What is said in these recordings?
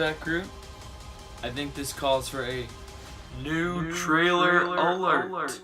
that, crew? I think this calls for a new trailer alert.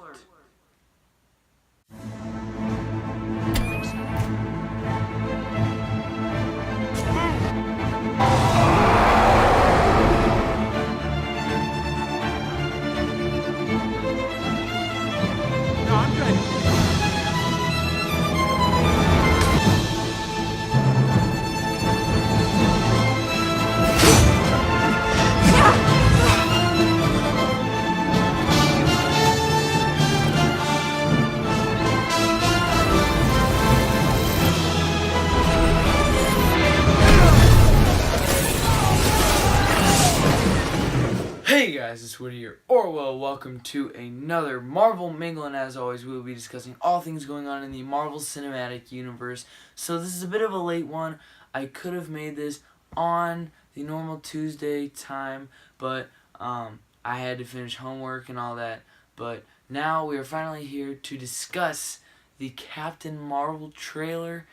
Hey guys, it's Woody here, welcome to another Marvel Mingle, and as always we will be discussing all things going on in the Marvel Cinematic Universe. So this is a bit of a late one. I could have made this on the normal Tuesday time, but I had to finish homework and all that. But now we are finally here to discuss the Captain Marvel trailer.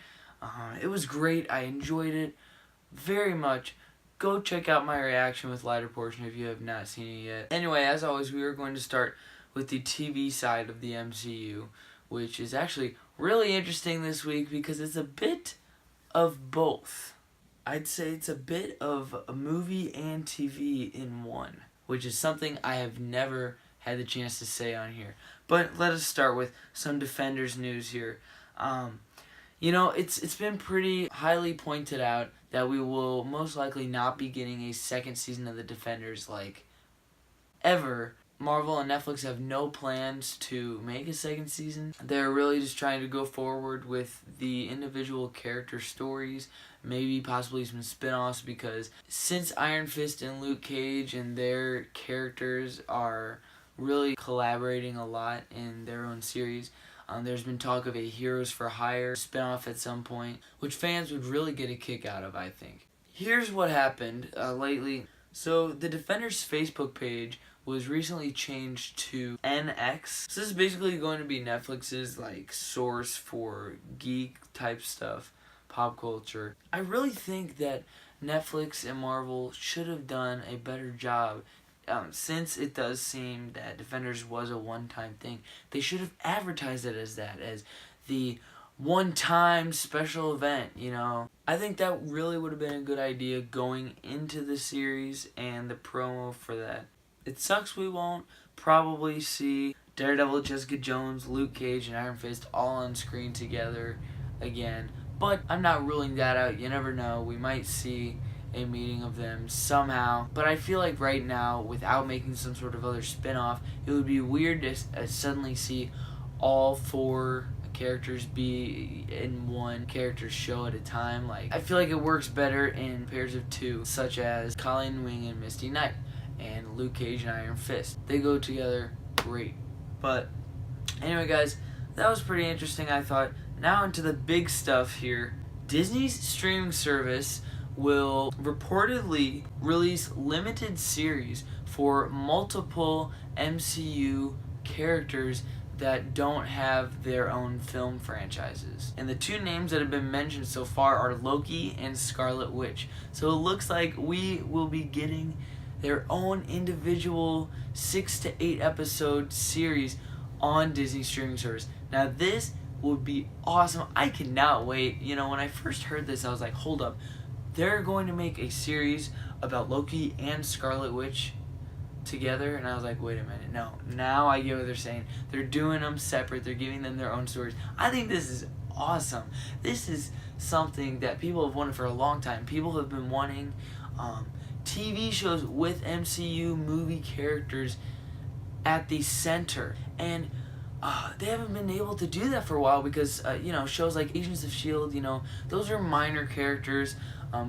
It was great. I enjoyed it very much. Go check out my reaction with lighter portion if you have not seen it yet. Anyway, as always, we are going to start with the TV side of the MCU, which is actually really interesting this week because it's a bit of both. I'd say it's a bit of a movie and TV in one, which is something I have never had the chance to say on here. But let us start with some Defenders news here. You know, it's been pretty highly pointed out that we will most likely not be getting a second season of the Defenders, like, ever. Marvel and Netflix have no plans to make a second season. They're really just trying to go forward with the individual character stories, maybe possibly some spin-offs, because since Iron Fist and Luke Cage and their characters are really collaborating a lot in their own series, there's been talk of a Heroes for Hire spinoff at some point, which fans would really get a kick out of, I think. Here's what happened lately. So the Defenders Facebook page was recently changed to NX. So this is basically going to be Netflix's like source for geek type stuff, pop culture. I really think that Netflix and Marvel should have done a better job. Since it does seem that Defenders was a one-time thing, they should have advertised it as that, as the one-time special event, you know. I think that really would have been a good idea going into the series and the promo for that. It sucks we won't probably see Daredevil, Jessica Jones, Luke Cage, and Iron Fist all on screen together again, but I'm not ruling that out. You never know. We might see a meeting of them somehow, but I feel like right now, without making some sort of other spin-off, it would be weird to suddenly see all four characters be in one character show at a time. Like, I feel like it works better in pairs of two, such as Colleen Wing and Misty Knight, and Luke Cage and Iron Fist. They go together great. But anyway guys, that was pretty interesting, I thought. Now into the big stuff here. Disney's streaming service will reportedly release limited series for multiple MCU characters that don't have their own film franchises. And the two names that have been mentioned so far are Loki and Scarlet Witch. So it looks like we will be getting their own individual 6 to 8 episode series on Disney streaming service. Now this would be awesome. I cannot wait. You know, when I first heard this, I was like, hold up. They're going to make a series about Loki and Scarlet Witch together, and I was like, wait a minute, no. Now I get what they're saying. They're doing them separate. They're giving them their own stories. I think this is awesome. This is something that people have wanted for a long time. People have been wanting TV shows with MCU movie characters at the center, and they haven't been able to do that for a while because, you know, shows like Agents of S.H.I.E.L.D., you know, those are minor characters.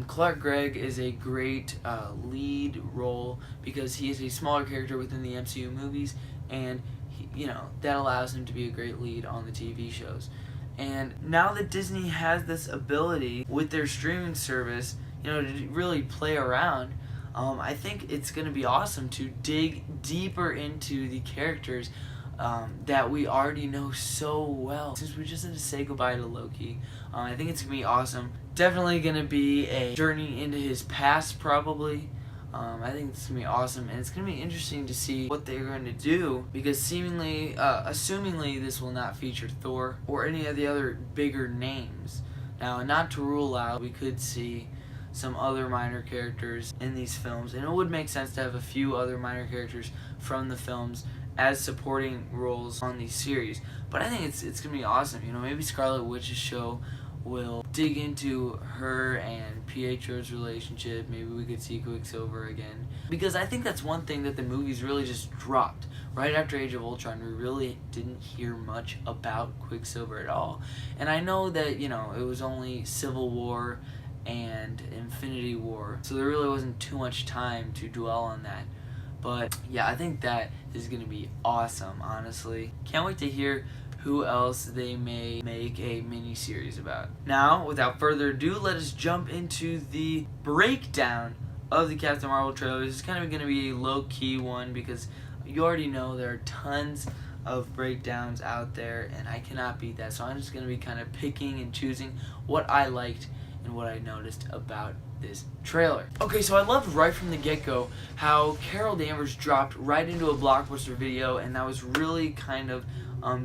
Clark Gregg is a great lead role because he is a smaller character within the MCU movies, and you know, that allows him to be a great lead on the TV shows. And now that Disney has this ability with their streaming service, you know, to really play around, I think it's going to be awesome to dig deeper into the characters that we already know so well. Since we just had to say goodbye to Loki, I think it's going to be awesome. Definitely going to be a journey into his past, probably. I think it's going to be awesome, and it's going to be interesting to see what they're going to do, because seemingly, assumingly this will not feature Thor or any of the other bigger names. Now, not to rule out, we could see some other minor characters in these films, and it would make sense to have a few other minor characters from the films as supporting roles on these series. But I think it's going to be awesome. You know, maybe Scarlet Witch's show will dig into her and Pietro's relationship. Maybe we could see Quicksilver again, because I think that's one thing that the movies really just dropped. Right after Age of Ultron, we really didn't hear much about Quicksilver at all. And I know that, you know, it was only Civil War and Infinity War, so there really wasn't too much time to dwell on that. But yeah, I think that is going to be awesome, honestly. Can't wait to hear who else they may make a mini-series about. Now, without further ado, let us jump into the breakdown of the Captain Marvel trailer. This is kind of going to be a low-key one, because you already know there are tons of breakdowns out there, and I cannot beat that. So I'm just going to be kind of picking and choosing what I liked and what I noticed about this trailer. Okay, so I loved right from the get-go how Carol Danvers dropped right into a blockbuster video, and that was really kind of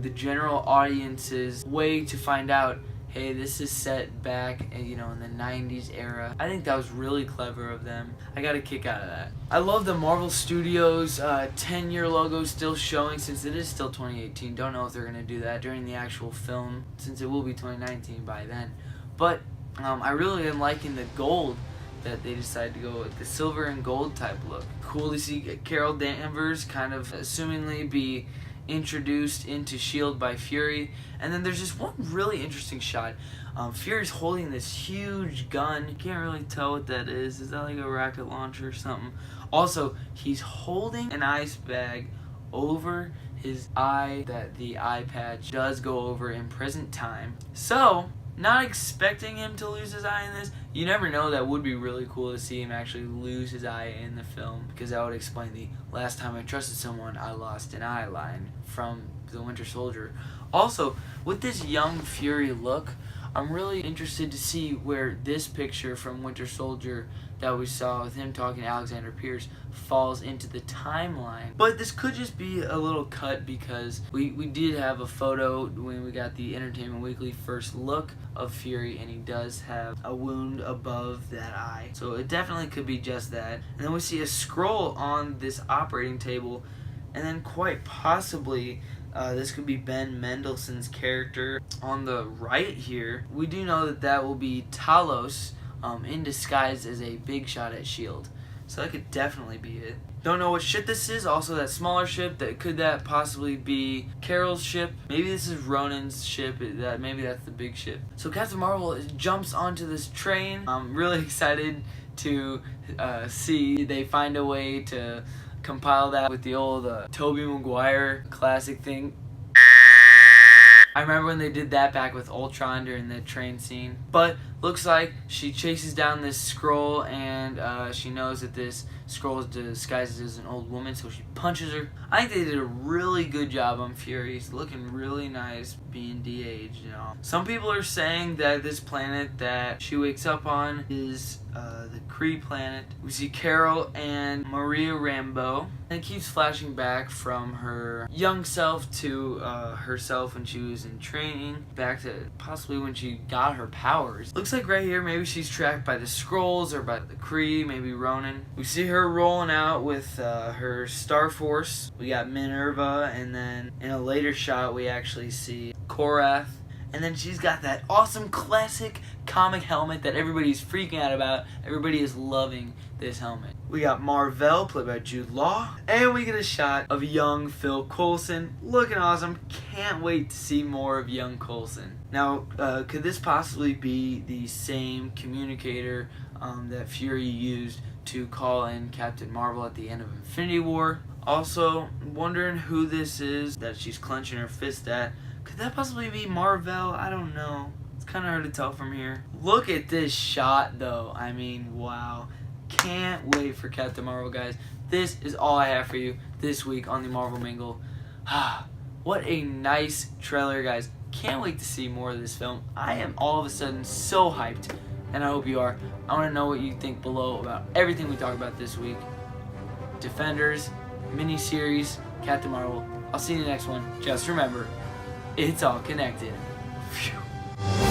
the general audience's way to find out, hey, this is set back, you know, in the 90s era. I think that was really clever of them. I got a kick out of that. I love the Marvel Studios 10-year logo still showing, since it is still 2018. Don't know if they're going to do that during the actual film, since it will be 2019 by then. But I really am liking the gold that they decided to go with, the silver and gold type look. Cool to see Carol Danvers kind of assumingly be introduced into S.H.I.E.L.D. by Fury. And then there's just one really interesting shot. Fury's holding this huge gun. You can't really tell what that is. Is that like a rocket launcher or something? Also, he's holding an ice bag over his eye that the eye patch does go over in present time. So, not expecting him to lose his eye in this. You never know, that would be really cool to see him actually lose his eye in the film, because that would explain the "last time I trusted someone, I lost an eye" line from the Winter Soldier. Also, with this young Fury look, I'm really interested to see where this picture from Winter Soldier that we saw with him talking to Alexander Pierce falls into the timeline. But this could just be a little cut, because we did have a photo when we got the Entertainment Weekly first look of Fury, and he does have a wound above that eye. So it definitely could be just that. And then we see a scroll on this operating table, and then quite possibly this could be Ben Mendelsohn's character on the right here. We do know that that will be Talos, in disguise as a big shot at S.H.I.E.L.D. So that could definitely be it. Don't know what ship this is. Also, that smaller ship, could that possibly be Carol's ship? Maybe this is Ronan's ship. Maybe that's the big ship. So Captain Marvel jumps onto this train. I'm really excited to see they find a way to compile that with the old Tobey Maguire classic thing. I remember when they did that back with Ultron during the train scene. But looks like she chases down this scroll, and she knows that this scroll is disguised as an old woman, so she punches her. I think they did a really good job on Fury. He's looking really nice being de-aged, you know. Some people are saying that this planet that she wakes up on is the Kree planet. We see Carol and Maria Rambeau, and it keeps flashing back from her young self to herself when she was in training, back to possibly when she got her powers. Looks like right here maybe she's tracked by the Skrulls or by the Kree, maybe Ronan. We see her rolling out with her Star Force. We got Minerva, and then in a later shot we actually see Korath. And then she's got that awesome classic comic helmet that everybody's freaking out about. Everybody is loving this helmet. We got Mar-Vell, played by Jude Law. And we get a shot of young Phil Coulson. Looking awesome. Can't wait to see more of young Coulson. Now, could this possibly be the same communicator that Fury used to call in Captain Marvel at the end of Infinity War? Also, wondering who this is that she's clenching her fist at. Could that possibly be Mar-Vell? I don't know. It's kind of hard to tell from here. Look at this shot, though. I mean, wow. Can't wait for Captain Marvel, guys. This is all I have for you this week on the Marvel Mingle. What a nice trailer, guys. Can't wait to see more of this film. I am all of a sudden so hyped and I hope you are. I want to know what you think below about everything we talked about this week. Defenders, miniseries, Captain Marvel. I'll see you in the next one. Just remember, it's all connected. Phew.